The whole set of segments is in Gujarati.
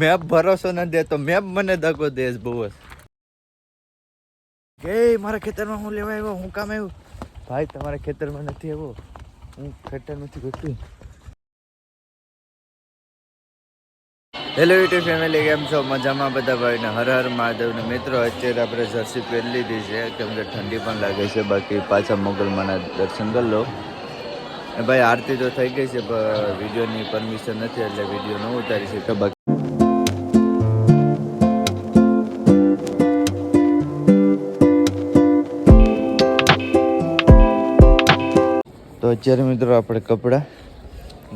મેપ ભરોસો ન દે તો મેપ મને દગો દેશ બહુ જ કે મારા ખેતરમાં હું લેવા આવ્યો, હું કામ આવ્યું? ભાઈ તમારા ખેતરમાં નથી આવ્યો, હું ખેતર નથી ઘટતું. હેલો યુટ્યુબ ફેમિલી, કેમ છો? મજામાં બધા ભાઈ ને હર હર મહાદેવ ને મિત્રો. અત્યારે આપણે જર્સી પહેરી લીધી છે કેમ કે ઠંડી પણ લાગે છે. બાકી પાછા મોગલમાના દર્શન કરી લો. ભાઈ આરતી તો થઈ ગઈ છે પણ વિડીયોની પરમિશન નથી એટલે વિડીયો ન ઉતારી શકે. બાકી તો અત્યારે મિત્રો આપણે કપડાં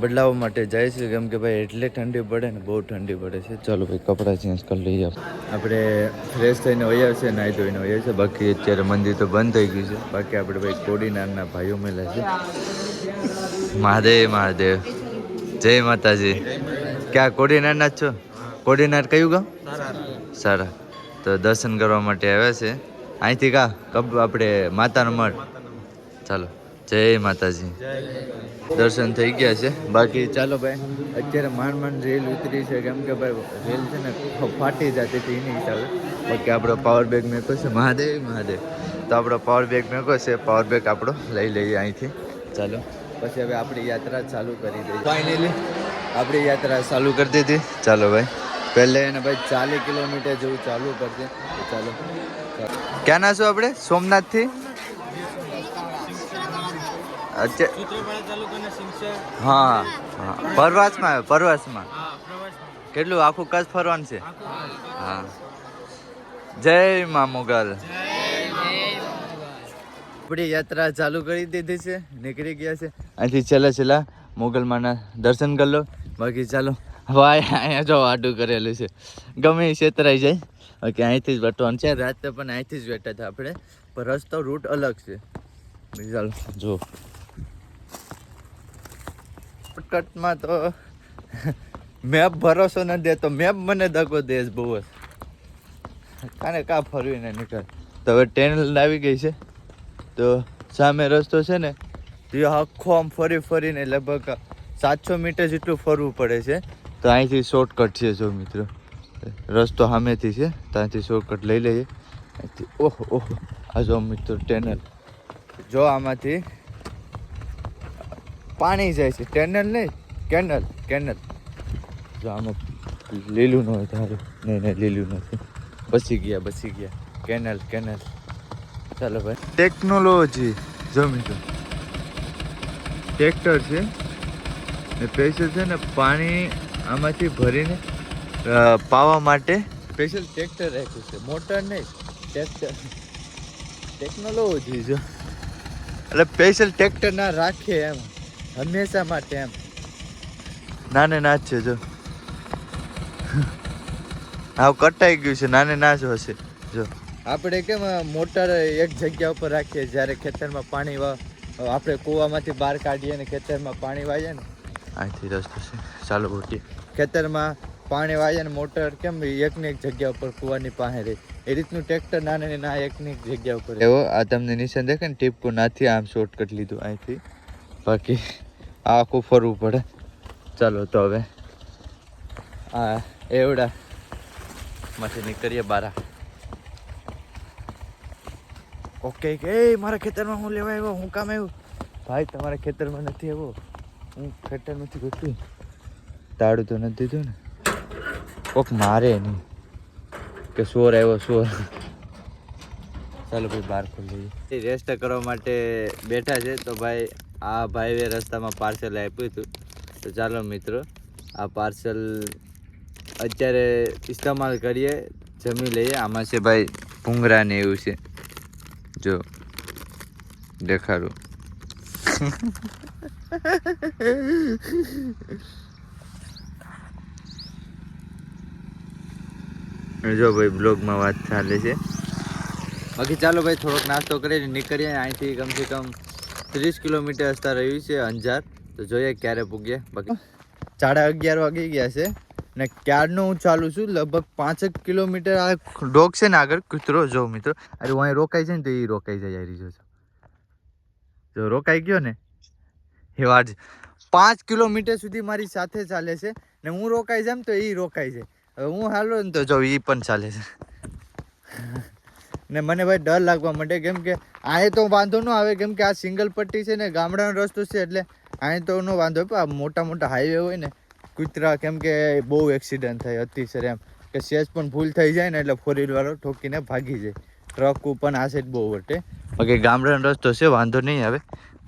બદલાવવા માટે જાય છે કેમ કે ભાઈ એટલે ઠંડી પડે ને, બહુ ઠંડી પડે છે. ચાલો ભાઈ કપડાં ચેન્જ કરી લઈએ. આપણે ફ્રેશ થઈને વયા છે, નાહી ધોઈને વયા છે. બાકી અત્યારે મંદિર તો બંધ થઈ ગયું છે. બાકી આપણે ભાઈ કોડીનારના ભાઈઓ મળ્યા છે. મહાદેવ મહાદેવ, જય માતાજી. ક્યાં કોડીનારના જ છો? કોડીનાર કયું ગામ? સારા. તો દર્શન કરવા માટે આવ્યા છે અહીંથી. આપણે માતાનો મઢ. ચાલો, જય માતાજી. દર્શન થઈ ગયા છે. બાકી ચાલો ભાઈ, અત્યારે માંડ રેલ ઉતરી છે કેમ કે ભાઈ રેલ છે ને ફાટી જતી હતી એની હિસાબે. બાકી આપણો પાવર બેગ મેકો છે. મહાદેવ મહાદેવ. તો આપણો પાવર બેગ મેકો છે. પાવર બેગ આપણો લઈ લઈએ અહીંથી. ચાલો પછી હવે આપણી યાત્રા ચાલુ કરી દઈએ. ફાઇનલી આપણી યાત્રા ચાલુ કરી દીધી. ચાલો ભાઈ, પહેલે એને ભાઈ 40 કિલોમીટર જેવું ચાલુ કરશે. ચાલો, ક્યાં ના છો આપણે? સોમનાથથી હા હા, પરવાસમાં કેટલું આખું કચ્છ ફરવાનું છે? હા, જય મા મોગલ. આપણી યાત્રા ચાલુ કરી દીધી છે, નીકળી ગયા છે અહીંથી. છેલ્લા મોગલમાના દર્શન કરી લો. બાકી ચાલો ભાઈ, અહીંયા જો આડું કરેલું છે, ગમે એ છેતરાઈ જાય. બાકી અહીંથી જ વટવાનું છે. રાતે પણ અહીંથી જ વેટા હતા આપણે, પણ રસ્તો રૂટ અલગ છે. ચાલો જો શોર્ટકટમાં તો મેપ ભરોસો ન દે તો મેપ મને દગો દેશ બહુ જ કાને કાં ફરવીને નીકળ. તો હવે ટ્રેન આવી ગઈ છે. તો સામે રસ્તો છે ને, તો આખો આમ ફરીને લગભગ 700 મીટર જેટલું ફરવું પડે છે. તો અહીંથી શોર્ટકટ છે. જો મિત્રો, રસ્તો સામેથી છે, તો અહીંથી શોર્ટકટ લઈ લઈએ. અહીંથી ઓહો ઓહો, આ જો મિત્રો ટેનલ. જો આમાંથી પાણી જાય છે. ટેનલ નહીં, કેનલ. જો આમાં લીલું ન હોય તારું. નહીં લીલું નથી. બસી ગયા. કેનલ. ચાલો ભાઈ, ટેકનોલોજી. જો મિત્રો ટ્રેક્ટર છે ને, સ્પેશિયલ છે ને પાણી આમાંથી ભરીને પાવા માટે સ્પેશિયલ ટ્રેક્ટર રાખ્યું છે. મોટર નહીં, ટ્રેક્ટર. ટેકનોલોજી જો, એટલે સ્પેશિયલ ટ્રેક્ટર ના રાખે એમ હંમેશા માટે એમ. નાને ના જ છે જો, હાવ કટાઈ ગયું છે. નાને ના જ હશે. જો આપણે કેમ મોટર એક જગ્યા ઉપર રાખીએ, જ્યારે ખેતરમાં પાણી આપણે કૂવામાંથી બહાર કાઢીએ ને ખેતરમાં પાણી વાઈએ ને, અહીંથી રસ્તો છે. ચાલો ઉઠીએ. ખેતરમાં પાણી વાઈએ ને મોટર કેમ એકની એક જગ્યા ઉપર કૂવાની પાસે રહે, એ રીતનું ટ્રેક્ટર ના એકની એક જગ્યા ઉપર. એવો આ તમને નિશાન દેખે ને, ટીપકું નાથી આમ શોર્ટકટ લીધું અહીંથી. બાકી આખું ફરવું પડે. ચાલો તો હવે આ એવડા માંથી નીકળીએ બારા. ઓકે, કે મારા ખેતરમાં હું લેવા આવ્યો, હું કામ આવ્યું? ભાઈ તમારા ખેતરમાં નથી આવ્યો, હું ખેતર નથી ઘટતું. તાળું તો નથી દીધું ને? કોક મારે નહીં કે સોર આવ્યો સોર. ચાલો ભાઈ બહાર ખોલી રેસ્ટ કરવા માટે બેઠા છે. તો ભાઈ આ ભાઈએ રસ્તામાં પાર્સલ આપ્યું હતું. તો ચાલો મિત્રો, આ પાર્સલ અત્યારે ઇસ્તેમાલ કરીએ, જમી લઈએ. આમાં છે ભાઈ ભૂંગળા ને એવું છે. જો દેખાડું. જો ભાઈ બ્લોગમાં વાત ચાલે છે. બાકી ચાલો ભાઈ થોડોક નાસ્તો કરીને નીકળીએ અહીંથી. કમસે કમ 30 કિલોમીટર રસ્તા રહ્યું છે અંજાર. તો જોઈએ ક્યારે પૂગીએ. બાકી 11:30 વાગી ગયા છે ને ક્યારનું હું ચાલું છું. લગભગ 5 કિલોમીટર. આ ડોગ છે ને આગળ, કૂતરો. જો મિત્રો, અરે હું અહીં રોકાઈ છે ને તો એ રોકાઈ જાય. જો રોકાઈ ગયો ને એ વાત. 5 કિલોમીટર સુધી મારી સાથે ચાલે છે ને હું રોકાઈ જામ તો એ રોકાઈ જાય. હવે હું હાલો ને તો જો એ પણ ચાલે છે ને મને ભાઈ ડર લાગવા માંડે કેમ કે અહીં તો વાંધો ન આવે કેમ કે આ સિંગલ પટ્ટી છે ને ગામડાનો રસ્તો છે એટલે અહીં તો નો વાંધો પણ આ મોટા મોટા હાઈવે હોય ને કૂતરા કેમ કે બહુ એક્સિડન્ટ થાય અતિશય એમ કે સેજ પણ ભૂલ થઈ જાય ને એટલે 4 વાળો ઠોકીને ભાગી જાય ટ્રક પણ આ સાઈડ બહુ વટે બાકી ગામડાનો રસ્તો છે વાંધો નહીં આવે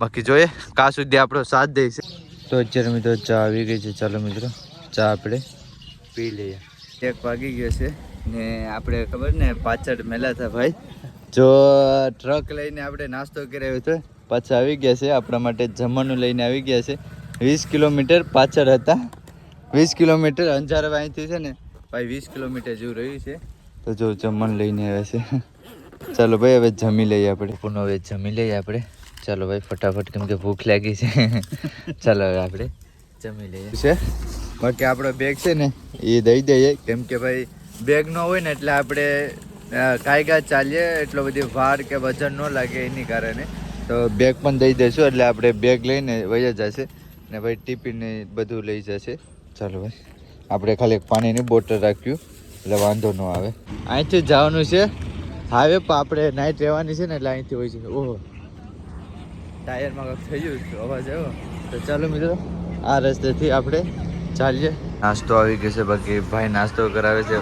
બાકી જોઈએ કા સુધી આપણો સાથ દે છે તો અત્યારે મિત્રો ચા આવી ગઈ છે ચાલો મિત્રો ચા આપણે પી લઈએ 1 વાગી ગયો છે ને આપણે ખબર ને પાછળ મેલા હતા ભાઈ જો ટ્રક લઈને આપણે નાસ્તો કરાવ્યો હતો પાછા આવી ગયા છે આપણા માટે જમવાનું લઈને આવી ગયા છે 20 કિલોમીટર પાછળ હતા 20 કિલોમીટર અંજાર અહીંથી છે ને ભાઈ 20 કિલોમીટર જેવું રહ્યું છે તો જો જમવાનું લઈને આવ્યા છે ચાલો ભાઈ હવે જમી લઈએ આપણે પુનઃ હવે જમી લઈએ આપણે ચાલો ભાઈ ફટાફટ કેમ કે ભૂખ લાગી છે ચાલો હવે આપણે જમી લઈએ છે બાકી આપણો બેગ છે ને એ દઈ દઈએ કેમ કે ભાઈ બેગ ન હોય ને એટલે આપણે કાંઈ ચાલીએ એટલો બધી ભાર કે વજન ન લાગે એની કારણે તો બેગ પણ દઈ દઈશું એટલે આપણે બેગ લઈને વહી જશે ને ભાઈ ટિફિન ને બધું લઈ જશે ચાલો ભાઈ આપણે ખાલી એક પાણીની બોટલ રાખ્યું એટલે વાંધો ન આવે અહીંથી જવાનું છે હાઈવે પર આપણે નાઇટ રહેવાની છે ને એટલે અહીંથી હોય છે ઓહો ટાયરમાં કંઈક થઈ ગયું અવાજ આવ્યો તો ચાલો મિત્રો આ રસ્તેથી આપણે ચાલીએ નાસ્તો આવી ગયો છે બાકી ભાઈ નાસ્તો કરાવે છે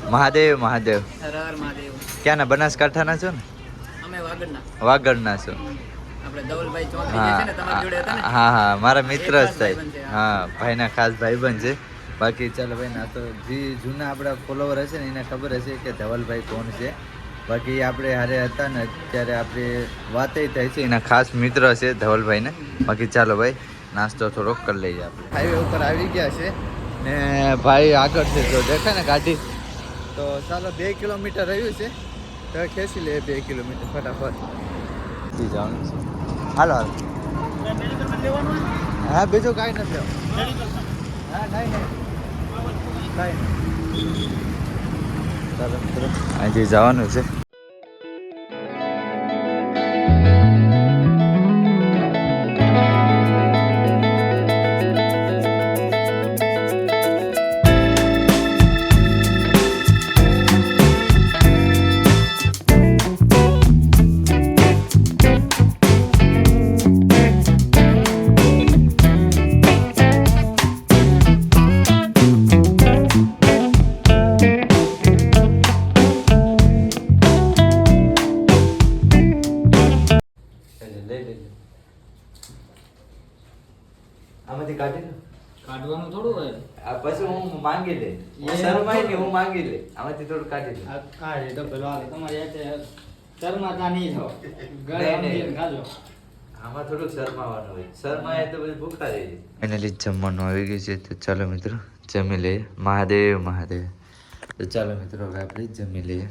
મહાદેવ મહાદેવ ક્યાંના બનાસકાંઠાના છો ને અમે વાગડના છો હા હા મારા મિત્ર જ થાય હા ભાઈના ખાસ ભાઈબંધ છે બાકી ચાલો ભાઈ નાસ્તો જે જૂના આપણા ફોલોવર હશે ને એને ખબર હશે કે ધવલભાઈ કોણ છે બાકી આપણે હારે હતા ને અત્યારે આપણે વાતે થાય છે એના ખાસ મિત્ર છે ધવલભાઈને બાકી ચાલો ભાઈ નાસ્તો થોડોક કરી લઈએ આપણે હાઈવે ઉપર આવી ગયા છે ને ભાઈ આગળ છે જો દેખાય ને ગાડી તો ચાલો 2 કિલોમીટર રહ્યું છે તો ખેંચી લે 2 કિલોમીટર ફટાફટ જવાનું છે હાલો હાલો હા બીજું કાંઈ નથી હા નહીં કાંઈ નહીં ચાલો મિત્રો અહીંથી જવાનું છે આમાંથી કાઢી કાઢવાનું થોડું હોય આ પછી હું માંગી લે શરમાય ને હું માંગી લે આમાંથી થોડું કાઢી લે કાઢી તો પેલો આવે તમારે શરમાતા નહીં થાવ ઘરે ખાજો આમાં થોડુંક શરમાવાનું હોય શરમાય તો પછી ભૂખા રહી જાય ફાઇનલી જમવાનું આવી ગયું છે તો ચાલો મિત્રો જમી લઈએ મહાદેવ મહાદેવ તો ચાલો મિત્રો હવે આપણે જમી લઈએ